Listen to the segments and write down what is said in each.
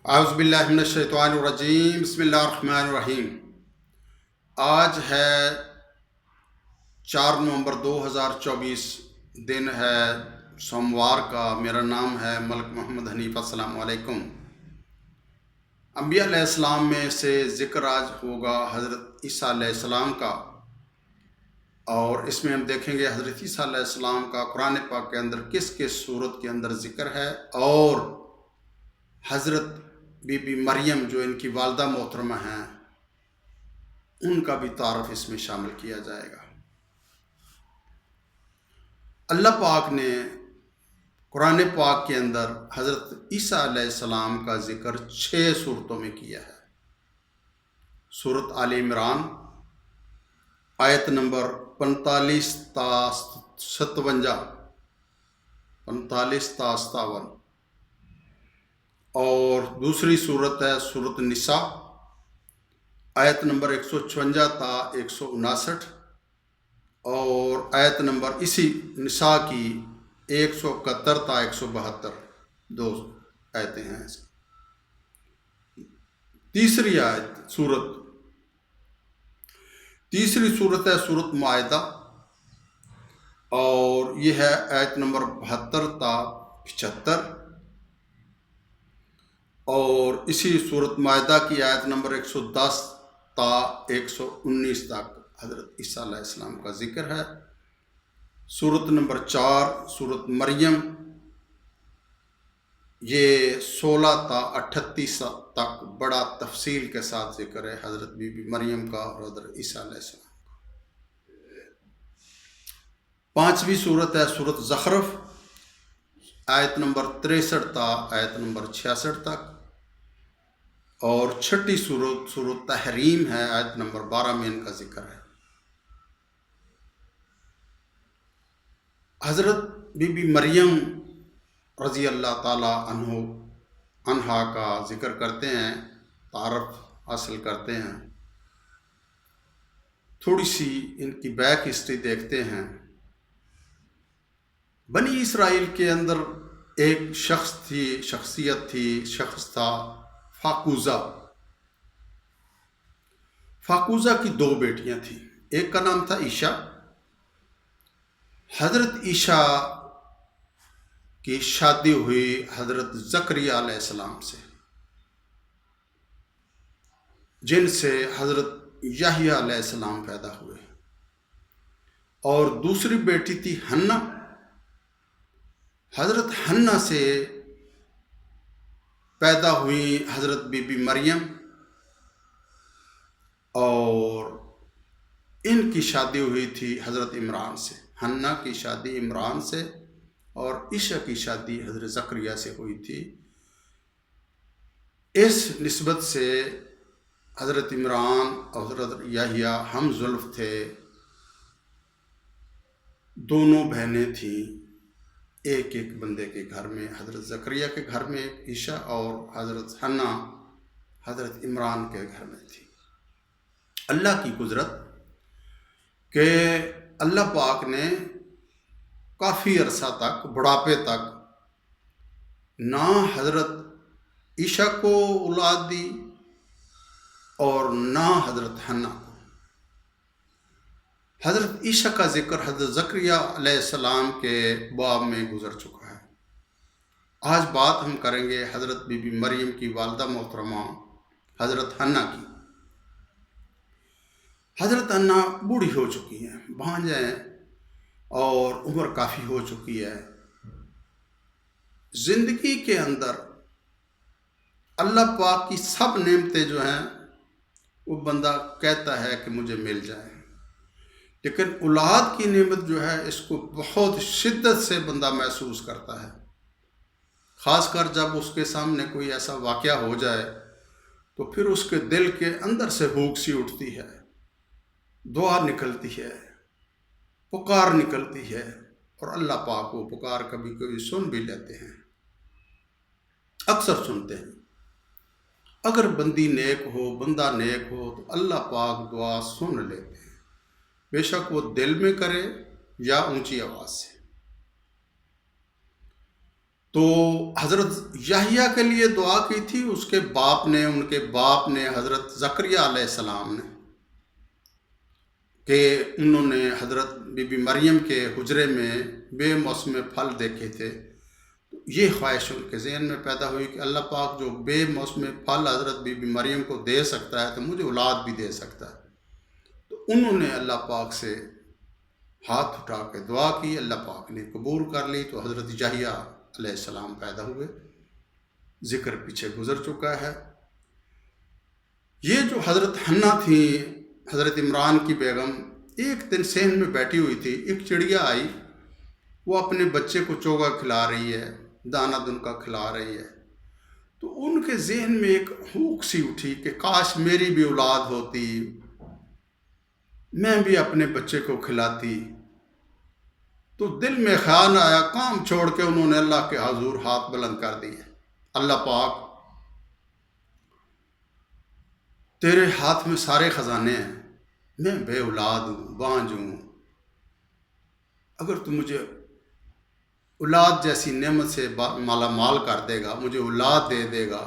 اعوذ باللہ من الشیطان الرجیم، بسم اللہ الرحمن الرحیم۔ آج ہے 4 نومبر 2024، دن ہے سوموار کا۔ میرا نام ہے ملک محمد حنیف۔ السلام علیکم۔ انبیاء علیہ السلام میں سے ذکر آج ہوگا حضرت عیسیٰ علیہ السلام کا، اور اس میں ہم دیکھیں گے حضرت عیسیٰ علیہ السلام کا قرآن پاک کے اندر کس کس صورت کے اندر ذکر ہے، اور حضرت بی بی مریم جو ان کی والدہ محترمہ ہیں ان کا بھی تعارف اس میں شامل کیا جائے گا۔ اللہ پاک نے قرآن پاک کے اندر حضرت عیسیٰ علیہ السلام کا ذکر 6 صورتوں میں کیا ہے۔ سورت آل عمران آیت نمبر 45 تا 57، 45 تا 57، اور دوسری صورت ہے سورت نساء آیت نمبر 156 تا 159، اور آیت نمبر اسی نساء کی 171 تا 172، 2 آیتیں ہیں اس کی۔ تیسری صورت ہے سورت مائدہ، اور یہ ہے آیت نمبر 72 تا 75، اور اسی سورت مائدہ کی آیت نمبر 110 تا 119 تک حضرت عیسیٰ علیہ السلام کا ذکر ہے۔ سورت نمبر 4 سورت مریم، یہ 16 تا 38 تک بڑا تفصیل کے ساتھ ذکر ہے حضرت بی بی مریم کا اور حضرت عیسیٰ علیہ السلام کا۔ 5ویں صورت ہے سورت زخرف، آیت نمبر 63 تا آیت نمبر 66 تک، اور 6ٹھی سورت تحریم ہے، آیت نمبر 12 میں ان کا ذکر ہے۔ حضرت بی بی مریم رضی اللہ تعالی عنہا کا ذکر کرتے ہیں، تعارف حاصل کرتے ہیں۔ تھوڑی سی ان کی بیک ہسٹری دیکھتے ہیں۔ بنی اسرائیل کے اندر ایک شخصیت تھا فاقوزہ کی 2 بیٹیاں تھیں۔ ایک کا نام تھا عیشا۔ حضرت عیشا کی شادی ہوئی حضرت زکریا علیہ السلام سے، جن سے حضرت یحییٰ علیہ السلام پیدا ہوئے، اور دوسری بیٹی تھی حنا۔ حضرت حنا سے پیدا ہوئی حضرت بی بی مریم، اور ان کی شادی ہوئی تھی حضرت عمران سے۔ حنا کی شادی عمران سے، اور عیشا کی شادی حضرت زکریا سے ہوئی تھی۔ اس نسبت سے حضرت عمران اور حضرت یحییٰ ہم زلف تھے، دونوں بہنیں تھیں ایک بندے کے گھر میں۔ حضرت زکریا کے گھر میں عیشا، اور حضرت حنا حضرت عمران کے گھر میں تھی۔ اللہ کی قدرت کہ اللہ پاک نے کافی عرصہ تک، بڑھاپے تک، نہ حضرت عیشا کو اولاد دی اور نہ حضرت حنا کو۔ حضرت عیشا کا ذکر حضرت زکریا علیہ السلام کے باب میں گزر چکا ہے۔ آج بات ہم کریں گے حضرت بی بی مریم کی والدہ محترمہ حضرت حنا کی۔ حضرت حنا بوڑھی ہو چکی ہیں، بھانج ہیں، اور عمر کافی ہو چکی ہے۔ زندگی کے اندر اللہ پاک کی سب نعمتیں جو ہیں وہ بندہ کہتا ہے کہ مجھے مل جائیں، لیکن اولاد کی نعمت جو ہے اس کو بہت شدت سے بندہ محسوس کرتا ہے، خاص کر جب اس کے سامنے کوئی ایسا واقعہ ہو جائے تو پھر اس کے دل کے اندر سے ہوک سی اٹھتی ہے، دعا نکلتی ہے، پکار نکلتی ہے، اور اللہ پاک وہ پکار کبھی کبھی سن بھی لیتے ہیں، اکثر سنتے ہیں۔ اگر بندہ نیک ہو تو اللہ پاک دعا سن لیتے ہیں، بے شک وہ دل میں کرے یا اونچی آواز سے۔ تو حضرت یحییٰ کے لیے دعا کی تھی اس کے باپ نے، ان کے باپ نے، حضرت زکریا علیہ السلام نے، کہ انہوں نے حضرت بی بی مریم کے حجرے میں بے موسم پھل دیکھے تھے. تو یہ خواہش ان کے ذہن میں پیدا ہوئی کہ اللہ پاک جو بے موسم پھل حضرت بی بی مریم کو دے سکتا ہے تو مجھے اولاد بھی دے سکتا ہے. تو انہوں نے اللہ پاک سے ہاتھ اٹھا کے دعا کی، اللہ پاک نے قبول کر لی. تو حضرت یحییٰ علیہ السلام پیدا ہوئے. ذکر پیچھے گزر چکا ہے. یہ جو حضرت حنہ تھی، حضرت عمران کی بیگم، ایک دن صحن میں بیٹھی ہوئی تھی، ایک چڑیا آئی، وہ اپنے بچے کو چوگا کھلا رہی ہے، دانہ دن کا کھلا رہی ہے. تو ان کے ذہن میں ایک ہوک سی اٹھی کہ کاش میری بھی اولاد ہوتی، میں بھی اپنے بچے کو کھلاتی. تو دل میں خیال آیا، کام چھوڑ کے انہوں نے اللہ کے حضور ہاتھ بلند کر دیے. اللہ پاک، تیرے ہاتھ میں سارے خزانے ہیں، میں بے اولاد ہوں، بانجھ ہوں، اگر تو مجھے اولاد جیسی نعمت سے مالا مال کر دے گا، مجھے اولاد دے دے گا،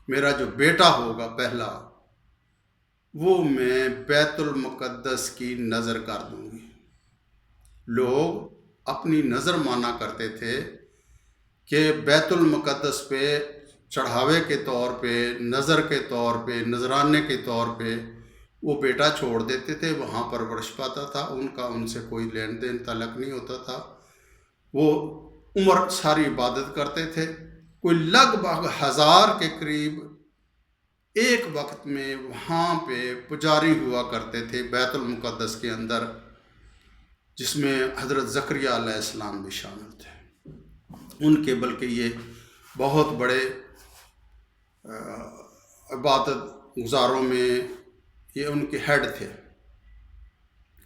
میرا جو بیٹا ہوگا پہلا، وہ میں بیت المقدس کی نظر کر دوں گی. لوگ اپنی نظر مانا کرتے تھے کہ بیت المقدس پہ چڑھاوے کے طور پہ، نظر کے طور پہ، نذرانے کے طور پہ وہ بیٹا چھوڑ دیتے تھے، وہاں پرورش پاتا تھا، ان کا ان سے کوئی لین دین تعلق نہیں ہوتا تھا. وہ عمر ساری عبادت کرتے تھے. کوئی لگ بھگ 1000 کے قریب ایک وقت میں وہاں پہ پجاری ہوا کرتے تھے بیت المقدس کے اندر، جس میں حضرت زکریا علیہ السلام بھی شامل تھے. ان کے بلکہ یہ بہت بڑے عبادت گزاروں میں یہ ان کے ہیڈ تھے.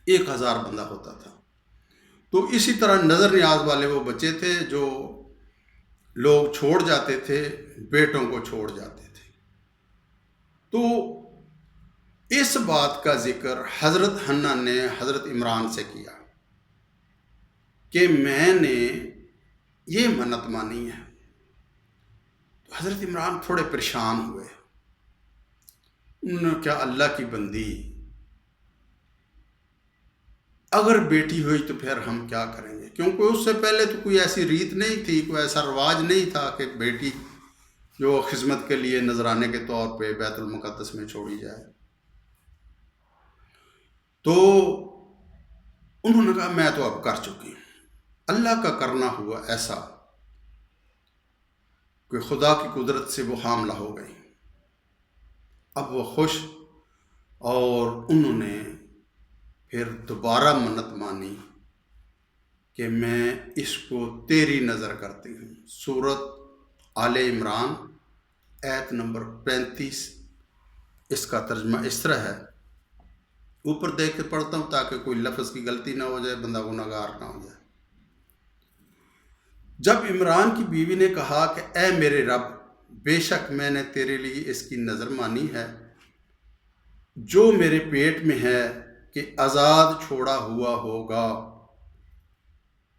1000 بندہ ہوتا تھا. تو اسی طرح نظر نیاز والے وہ بچے تھے جو لوگ چھوڑ جاتے تھے، بیٹوں کو چھوڑ جاتے تھے. تو اس بات کا ذکر حضرت حنہ نے حضرت عمران سے کیا کہ میں نے یہ منت مانی ہے. تو حضرت عمران تھوڑے پریشان ہوئے. انہوں نے کیا، اللہ کی بندی، اگر بیٹی ہوئی تو پھر ہم کیا کریں گے؟ کیونکہ اس سے پہلے تو کوئی ایسی ریت نہیں تھی، کوئی ایسا رواج نہیں تھا کہ بیٹی جو خدمت کے لیے نذرانے کے طور پہ بیت المقدس میں چھوڑی جائے. تو انہوں نے کہا میں تو اب کر چکی ہوں، اللہ کا کرنا ہوا ایسا کہ خدا کی قدرت سے وہ حاملہ ہو گئی. اب وہ خوش، اور انہوں نے پھر دوبارہ منت مانی کہ میں اس کو تیری نظر کرتی ہوں. سورت آل عمران آیت نمبر 35، اس کا ترجمہ اس طرح ہے. اوپر دیکھ کے پڑھتا ہوں تاکہ کوئی لفظ کی غلطی نہ ہو جائے، بندہ گناہگار نہ ہو جائے. جب عمران کی بیوی نے کہا کہ اے میرے رب، بے شک میں نے تیرے لیے اس کی نظر مانی ہے جو میرے پیٹ میں ہے کہ آزاد چھوڑا ہوا ہوگا،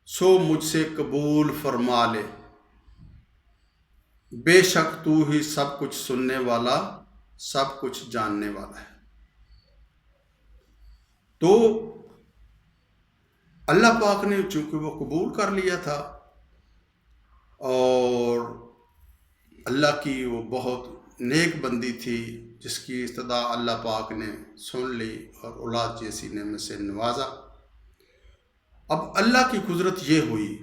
سو مجھ سے قبول فرما لے. بے شک تو ہی سب کچھ سننے والا، سب کچھ جاننے والا ہے. تو اللہ پاک نے چونکہ وہ قبول کر لیا تھا، اور اللہ کی وہ بہت نیک بندی تھی جس کی ابتدا اللہ پاک نے سن لی اور اولاد جیسی نعمت سے نوازا. اب اللہ کی قدرت یہ ہوئی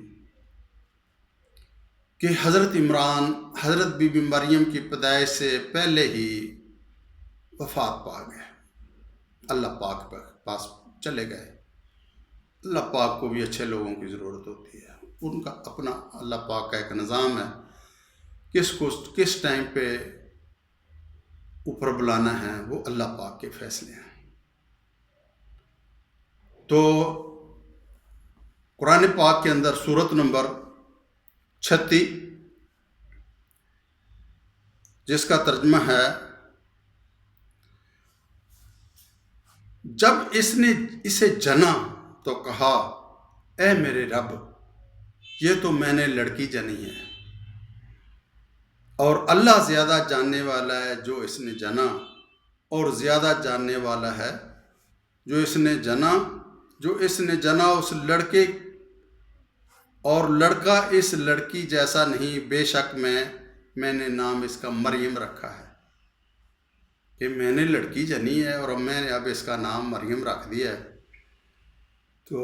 کہ حضرت عمران حضرت بی بی مریم کی پیدائش سے پہلے ہی وفات پا گئے، اللہ پاک کے پاس چلے گئے. اللہ پاک کو بھی اچھے لوگوں کی ضرورت ہوتی ہے، ان کا اپنا اللہ پاک کا ایک نظام ہے، کس کو کس ٹائم پہ اوپر بلانا ہے وہ اللہ پاک کے فیصلے ہیں. تو قرآن پاک کے اندر سورت نمبر 36 جس کا ترجمہ ہے، جب اس نے اسے جنا تو کہا اے میرے رب، یہ تو میں نے لڑکی جنی ہے. اور اللہ زیادہ جاننے والا ہے جو اس نے جنا، اور زیادہ جاننے والا ہے جو اس نے جنا اس لڑکے، اور لڑکا اس لڑکی جیسا نہیں، بے شک میں نے نام اس کا مریم رکھا ہے، کہ میں نے لڑکی جنی ہے اور میں نے اب اس کا نام مریم رکھ دیا ہے، تو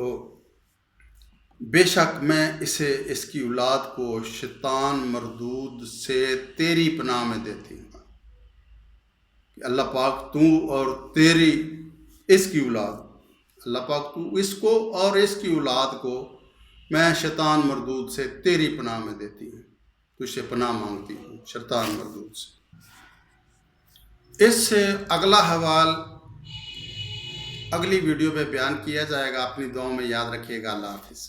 بے شک میں اس کی اولاد کو شیطان مردود سے تیری پناہ میں دیتی ہوں، کہ اللہ پاک تو اور تیری اس کی اولاد، اللہ پاک تو اس کو اور اس کی اولاد کو میں شیطان مردود سے تیری پناہ میں دیتی ہوں، تجھ سے پناہ مانگتی ہوں شیطان مردود سے۔ اس سے اگلا حوال اگلی ویڈیو میں بیان کیا جائے گا، اپنی دعاؤں میں یاد رکھیے گا۔ اللہ حافظ۔